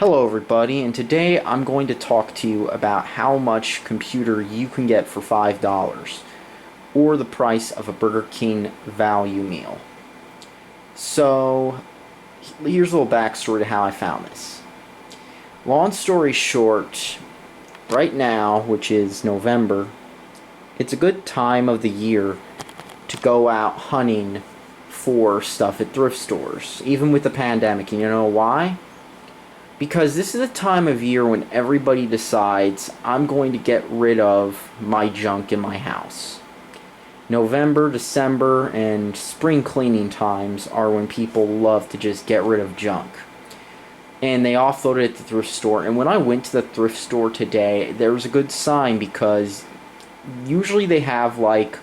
Hello everybody, and today I'm going to talk to you about how much computer you can get for $5 or the price of a Burger King value meal. So, here's a little backstory to how I found this. Long story short, right now, which is November, it's a good time of the year to go out hunting for stuff at thrift stores, even with the pandemic. And you know why? Because this is a time of year when everybody decides I'm going to get rid of my junk in my house. November, December, and spring cleaning times are when people love to just get rid of junk. And they offload it at the thrift store. And when I went to the thrift store today, there was a good sign because usually they have like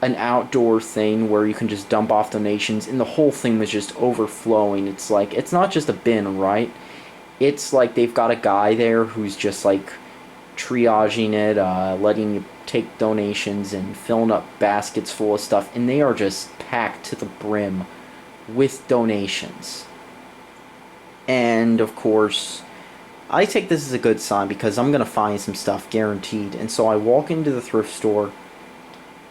an outdoor thing where you can just dump off donations, and the whole thing was just overflowing. It's like, it's not just a bin, right? It's like they've got a guy there who's just like triaging it, letting you take donations and filling up baskets full of stuff, and they are just packed to the brim with donations. And of course, I take this as a good sign because I'm going to find some stuff guaranteed. And so I walk into the thrift store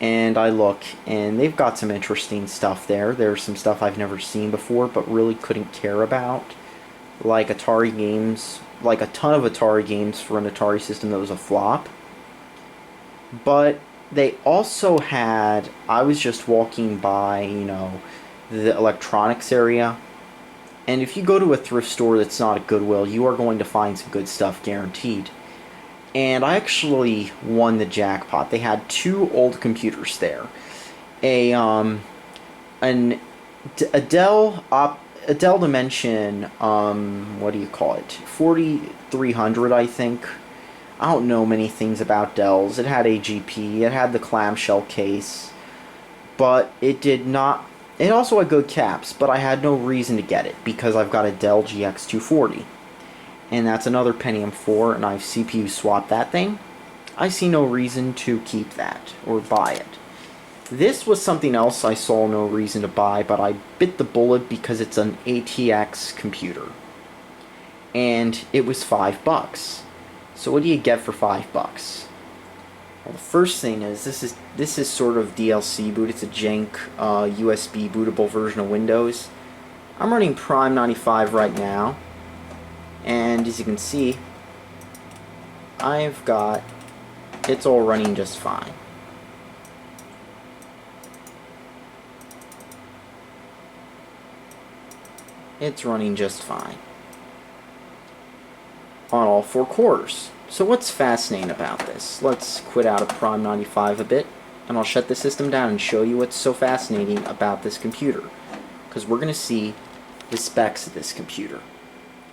and I look, and they've got some interesting stuff there. There's some stuff I've never seen before but really couldn't care about, like Atari games, like a ton of Atari games for an Atari system that was a flop. But they also had, I was just walking by, the electronics area, and if you go to a thrift store that's not a Goodwill, you are going to find some good stuff guaranteed. And I actually won the jackpot. They had two old computers there. An Dell Dimension, what do you call it? 4300, I think. I don't know many things about Dells. It had AGP, it had the clamshell case, but it did not. It also had good caps, but I had no reason to get it because I've got a Dell GX240. And that's another Pentium 4, and I've CPU swapped that thing. I see no reason to keep that or buy it. This was something else I saw no reason to buy, but I bit the bullet because it's an ATX computer. And it was $5. So what do you get for $5? Well, the first thing is this is sort of DLC boot. It's a jank USB bootable version of Windows. I'm running Prime 95 right now, and as you can see, it's all running just fine. It's running just fine on all four cores. So what's fascinating about this? Let's quit out of Prime 95 a bit, and I'll shut the system down and show you what's so fascinating about this computer, because we're going to see the specs of this computer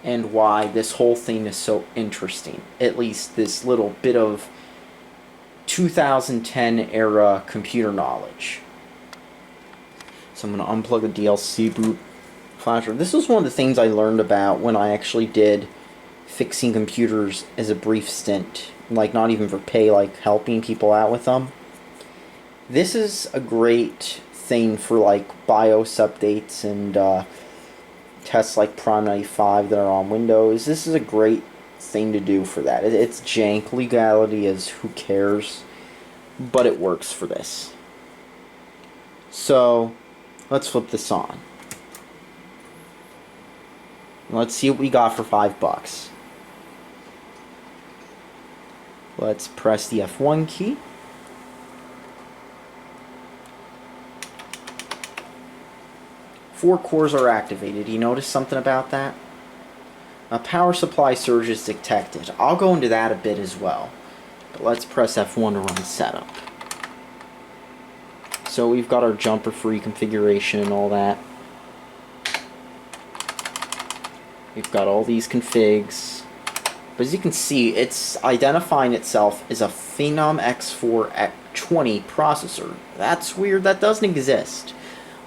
and why this whole thing is so interesting, at least this little bit of 2010 era computer knowledge. So I'm going to unplug the DLC boot flasher. This was one of the things I learned about when I actually did fixing computers as a brief stint, like not even for pay, like helping people out with them. This is a great thing for like BIOS updates and tests like Prime 95 that are on Windows. This is a great thing to do for that. It's jank. Legality is who cares, but it works for this. So let's flip this on. Let's see what we got for $5. Let's press the F1 key. Four cores are activated. You notice something about that? A power supply surge is detected. I'll go into that a bit as well. But let's press F1 to run setup. So we've got our jumper free configuration and all that. We've got all these configs. But as you can see, it's identifying itself as a Phenom X420 processor. That's weird. That doesn't exist.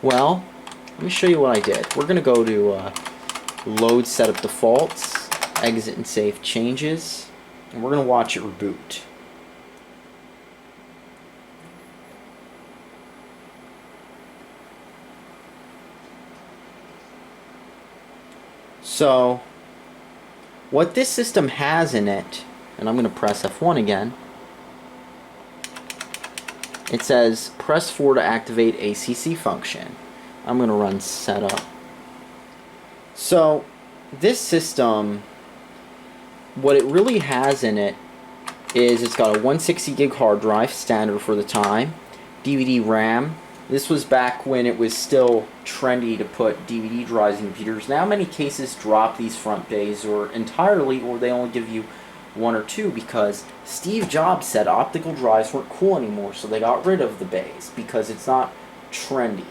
Well, let me show you what I did. We're going to go to Load Setup Defaults, Exit and Save Changes, and we're going to watch it reboot. So What this system has in it, and I'm going to press F1 again, it says press 4 to activate ACC function. I'm going to run setup. So this system, what it really has in it is it's got a 160 gig hard drive, standard for the time, DVD RAM. This was back when it was still trendy to put DVD drives in computers. Now many cases drop these front bays or entirely, or they only give you one or two, because Steve Jobs said optical drives weren't cool anymore, so they got rid of the bays because it's not trendy.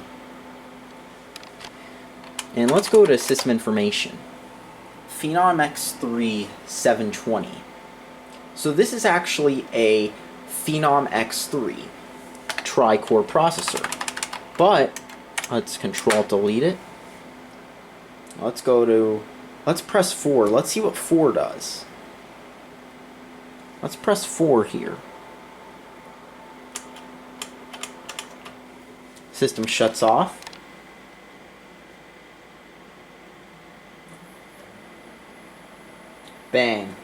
And let's go to system information. Phenom X3 720. So this is actually a Phenom X3 tri-core processor. But let's Control-Delete it. Let's press 4. Let's see what 4 does. Let's press 4 here. System shuts off. Bang.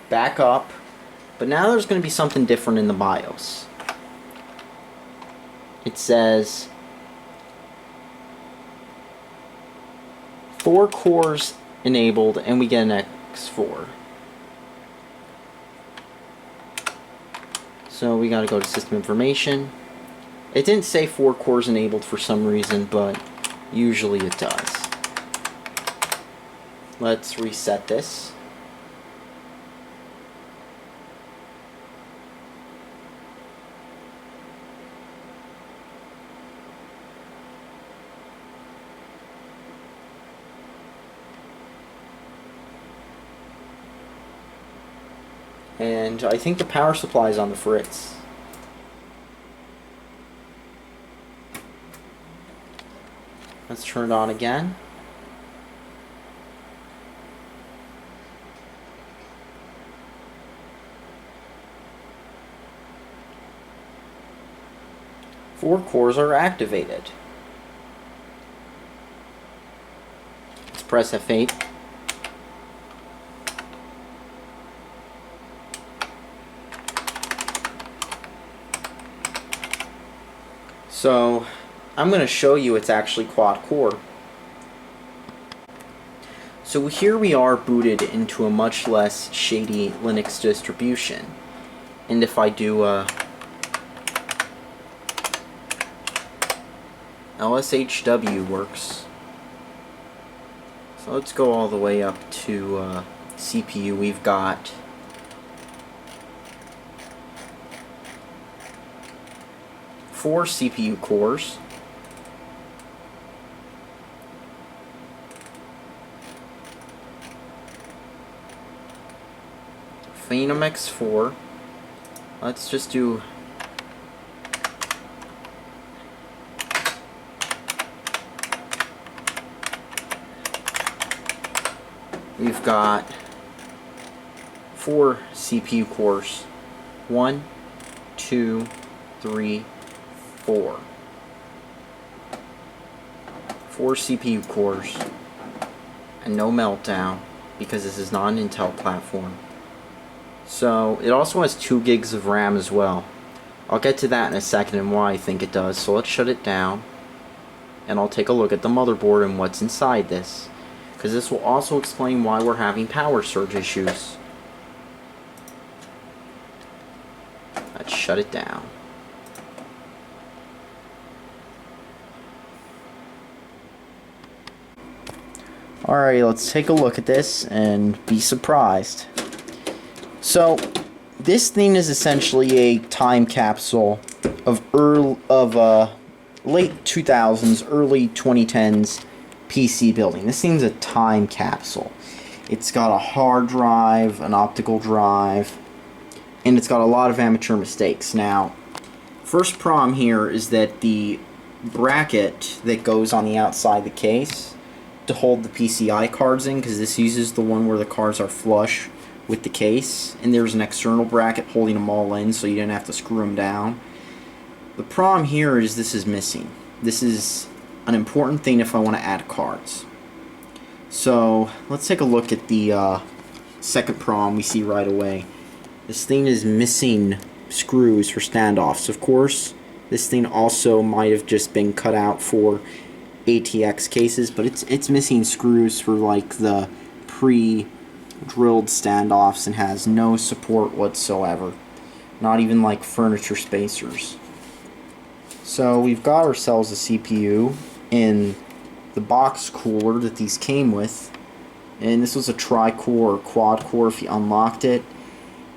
Back up. But now there's going to be something different in the BIOS. It says 4 cores enabled, and we get an X4. So we gotta go to system information. It didn't say 4 cores enabled for some reason, but usually it does. Let's reset this. And I think the power supply is on the fritz. Let's turn it on again. Four cores are activated. Let's press F8. So I'm going to show you it's actually quad core. So here we are booted into a much less shady Linux distribution. And if I do LSHW works. So let's go all the way up to CPU. We've got four CPU cores. Phenom X4. Let's just do we've got 4 CPU cores. 1, 2, 3, 4. 4 CPU cores. And no meltdown, because this is not an Intel platform. So it also has 2 gigs of RAM as well. I'll get to that in a second and why I think it does. So let's shut it down, and I'll take a look at the motherboard and what's inside this, because this will also explain why we're having power surge issues. Let's shut it down. Alright, let's take a look at this and be surprised. So, this thing is essentially a time capsule of late 2000s, early 2010s PC building. This thing's a time capsule. It's got a hard drive, an optical drive, and it's got a lot of amateur mistakes. Now, first problem here is that the bracket that goes on the outside the case to hold the PCI cards in, because this uses the one where the cards are flush with the case, and there's an external bracket holding them all in so you didn't have to screw them down. The problem here is this is missing. This is an important thing if I want to add cards. So let's take a look at the second problem we see right away. This thing is missing screws for standoffs. Of course, this thing also might have just been cut out for ATX cases, but it's missing screws for like the pre-drilled standoffs and has no support whatsoever. Not even like furniture spacers. So we've got ourselves a CPU in the box cooler that these came with, and this was a tri-core or quad-core if you unlocked it,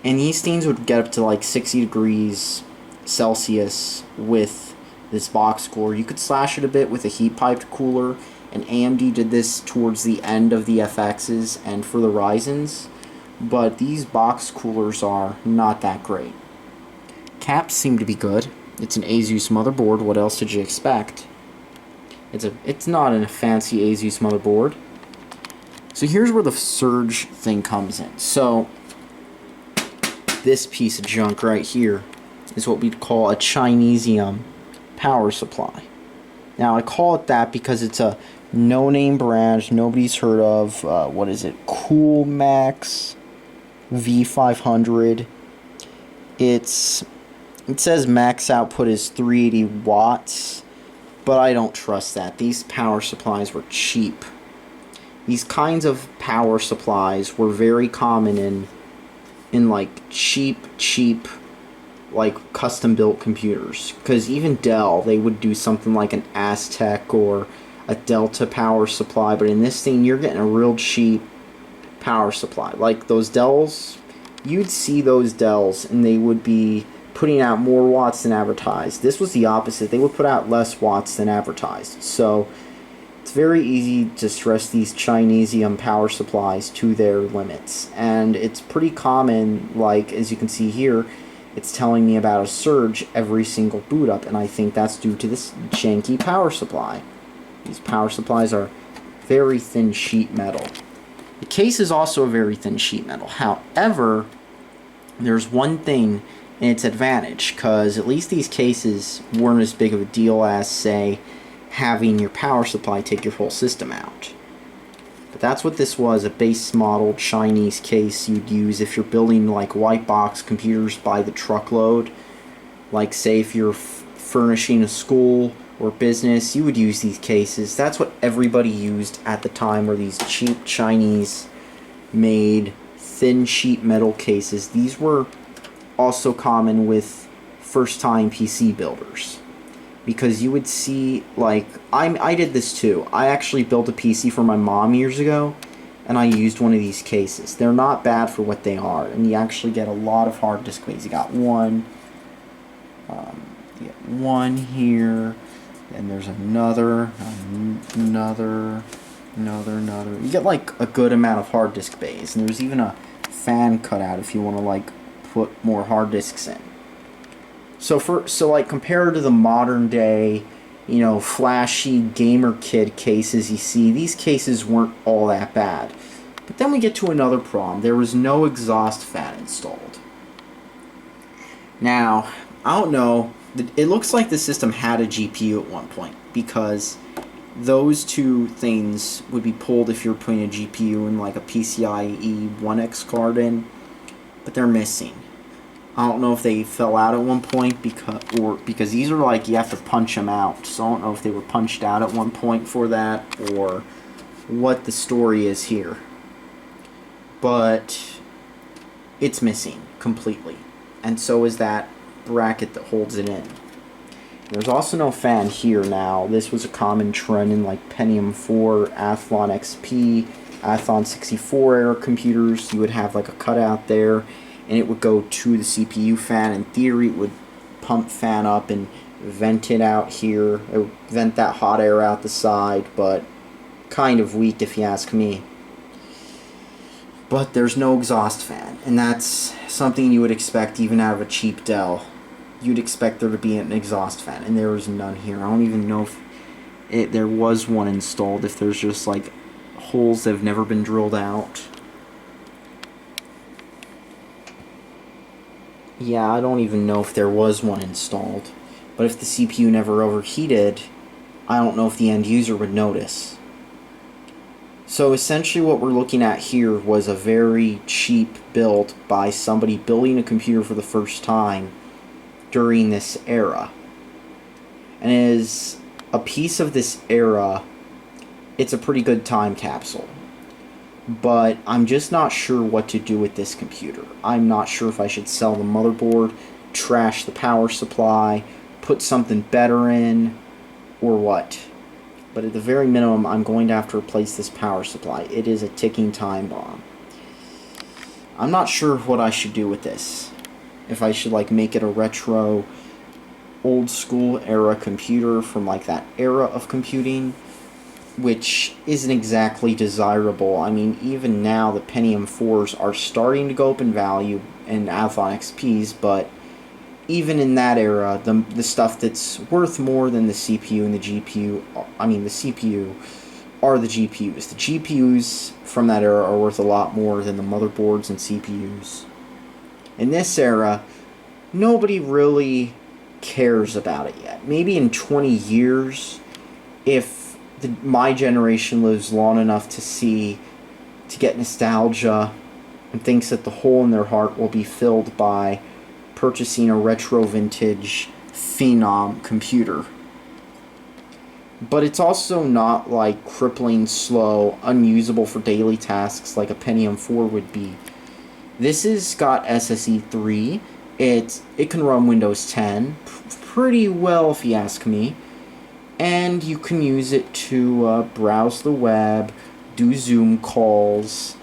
and these things would get up to like 60 degrees Celsius with this box cooler. You could slash it a bit with a heat-piped cooler, and AMD did this towards the end of the FXs and for the Ryzens, but these box coolers are not that great. Caps seem to be good. It's an Asus motherboard. What else did you expect? It's not a fancy Asus motherboard. So here's where the surge thing comes in. So this piece of junk right here is what we'd call a Chinesium power supply. Now I call it that because it's a no-name brand nobody's heard of. What is it? Coolmax V500. It says max output is 380 watts, but I don't trust that. These power supplies were cheap. These kinds of power supplies were very common in like cheap like custom built computers, because even Dell, they would do something like an Aztec or a Delta power supply, but in this thing you're getting a real cheap power supply. Like those Dells, you'd see those Dells and they would be putting out more watts than advertised. This was the opposite. They would put out less watts than advertised. So it's very easy to stress these Chinesium power supplies to their limits. And it's pretty common, like as you can see here, it's telling me about a surge every single boot up, and I think that's due to this janky power supply. These power supplies are very thin sheet metal. The case is also a very thin sheet metal. However, there's one thing in its advantage, because at least these cases weren't as big of a deal as, say, having your power supply take your whole system out. But that's what this was, a base model Chinese case you'd use if you're building like white box computers by the truckload. Like say if you're furnishing a school or business, you would use these cases. That's what everybody used at the time, were these cheap Chinese made thin sheet metal cases. These were also common with first time PC builders, because you would see, like, I did this too. I actually built a PC for my mom years ago, and I used one of these cases. They're not bad for what they are, and you actually get a lot of hard disk space. You got one here, and there's another. You get like a good amount of hard disk bays, and there's even a fan cutout if you want to like put more hard disks in. So like compared to the modern day, you know, flashy gamer kid cases you see, these cases weren't all that bad. But then we get to another problem. There was no exhaust fan installed. Now, I don't know, it looks like the system had a GPU at one point, because those two things would be pulled if you're putting a GPU in like a PCIe 1X card in, but they're missing. I don't know if they fell out at one point because these are like, you have to punch them out. So I don't know if they were punched out at one point for that, or what the story is here. But it's missing completely, and so is that bracket that holds it in. There's also no fan here now. This was a common trend in like Pentium 4, Athlon XP, Athlon 64 era computers. You would have like a cutout there, and it would go to the CPU fan. In theory, it would pump fan up and vent it out here. It would vent that hot air out the side, but kind of weak if you ask me. But there's no exhaust fan, and that's something you would expect even out of a cheap Dell. You'd expect there to be an exhaust fan, and there was none here. I don't even know if there was one installed, if there's just like holes that have never been drilled out. Yeah, I don't even know if there was one installed. But if the CPU never overheated, I don't know if the end user would notice. So essentially what we're looking at here was a very cheap build by somebody building a computer for the first time during this era. And as a piece of this era, it's a pretty good time capsule. But I'm just not sure what to do with this computer. I'm not sure if I should sell the motherboard, trash the power supply, put something better in, or what. But at the very minimum, I'm going to have to replace this power supply. It is a ticking time bomb. I'm not sure what I should do with this. If I should like make it a retro, old school era computer from like that era of computing, which isn't exactly desirable. I mean, even now the Pentium 4s are starting to go up in value and Athlon XPs, but even in that era, the stuff that's worth more than the CPU and the GPU, I mean the CPU, are the GPUs. The GPUs from that era are worth a lot more than the motherboards and CPUs. In this era, nobody really cares about it yet. Maybe in 20 years, if my generation lives long enough to get nostalgia and thinks that the hole in their heart will be filled by purchasing a retro vintage Phenom computer. But it's also not like crippling slow, unusable for daily tasks like a Pentium 4 would be. This has got SSE 3. It can run Windows 10 pretty well if you ask me. And you can use it to browse the web, do Zoom calls,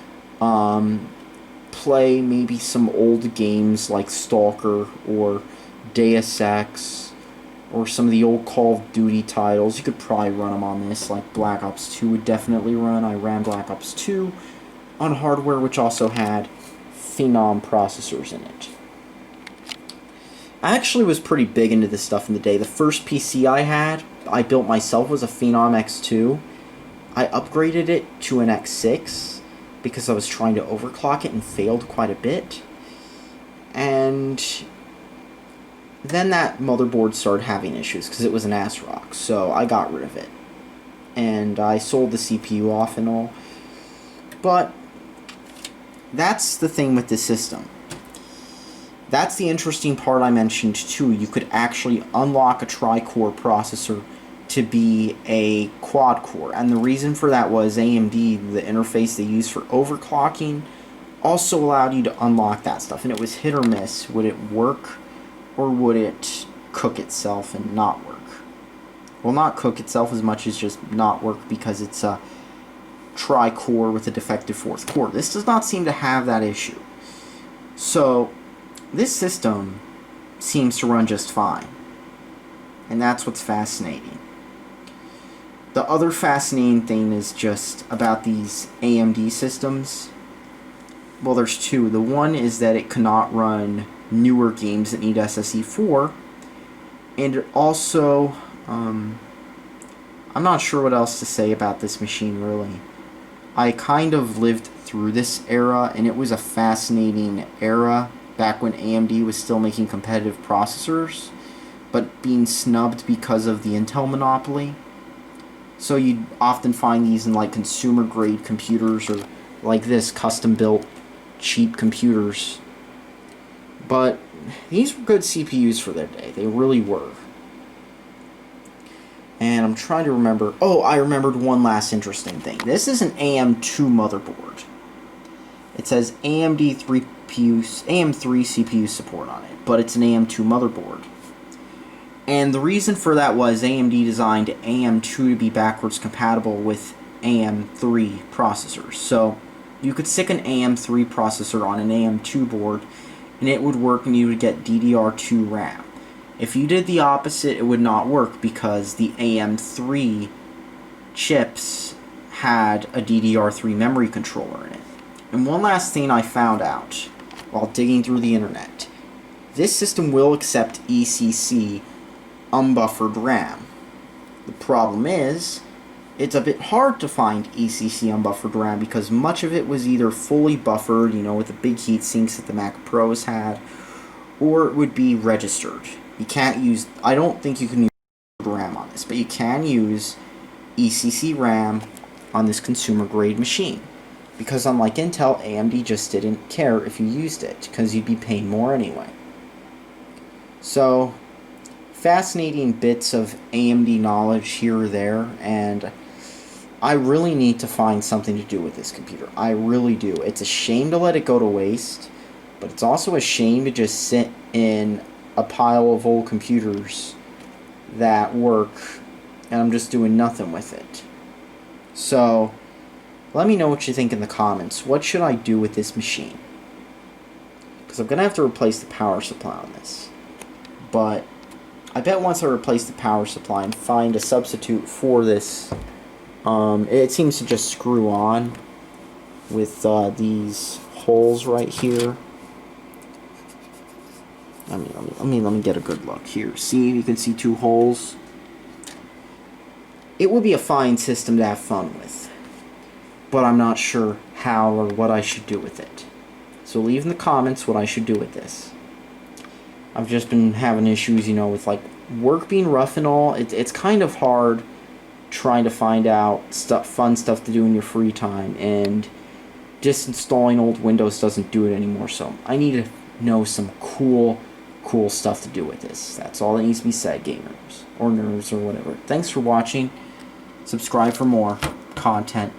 play maybe some old games like Stalker or Deus Ex or some of the old Call of Duty titles. You could probably run them on this, like Black Ops 2 would definitely run. I ran Black Ops 2 on hardware which also had Phenom processors in it. I actually was pretty big into this stuff in the day. The first PC I built myself, was a Phenom X2. I upgraded it to an X6 because I was trying to overclock it and failed quite a bit. And then that motherboard started having issues because it was an ASRock, so I got rid of it. And I sold the CPU off and all. But that's the thing with this system. That's the interesting part I mentioned too. You could actually unlock a tri-core processor to be a quad-core. And the reason for that was AMD, the interface they use for overclocking, also allowed you to unlock that stuff. And it was hit or miss. Would it work or would it cook itself and not work? Well, not cook itself as much as just not work because it's a tri-core with a defective fourth core. This does not seem to have that issue. So this system seems to run just fine. And that's what's fascinating. The other fascinating thing is just about these AMD systems. Well, there's two. The one is that it cannot run newer games that need SSE 4. And it also, I'm not sure what else to say about this machine, really. I kind of lived through this era, and it was a fascinating era back when AMD was still making competitive processors, but being snubbed because of the Intel monopoly. So you'd often find these in like consumer grade computers or like this custom built cheap computers. But these were good CPUs for their day. They really were. And I'm trying to remember. Oh, I remembered one last interesting thing. This is an AM2 motherboard. It says AM3 CPU support on it, but it's an AM2 motherboard. And the reason for that was AMD designed AM2 to be backwards compatible with AM3 processors. So you could stick an AM3 processor on an AM2 board and it would work and you would get DDR2 RAM. If you did the opposite, it would not work because the AM3 chips had a DDR3 memory controller in it. And one last thing I found out while digging through the internet. This system will accept ECC unbuffered RAM. The problem is, it's a bit hard to find ECC unbuffered RAM because much of it was either fully buffered, you know, with the big heat sinks that the Mac Pros had, or it would be registered. You can't use, I don't think you can use RAM on this, but you can use ECC RAM on this consumer grade machine. Because unlike Intel, AMD just didn't care if you used it, because you'd be paying more anyway. So, fascinating bits of AMD knowledge here or there, and I really need to find something to do with this computer. I really do. It's a shame to let it go to waste, but it's also a shame to just sit in a pile of old computers that work and I'm just doing nothing with it. So, let me know what you think in the comments. What should I do with this machine? Because I'm going to have to replace the power supply on this. But I bet once I replace the power supply and find a substitute for this, it seems to just screw on with these holes right here. Let me get a good look here. See, you can see two holes. It would be a fine system to have fun with, but I'm not sure how or what I should do with it. So leave in the comments what I should do with this. I've just been having issues, with like work being rough and all. It's kind of hard trying to find out fun stuff to do in your free time, and just installing old Windows doesn't do it anymore. So I need to know some cool stuff to do with this. That's all that needs to be said, gamers or nerds or whatever. Thanks for watching. Subscribe for more content.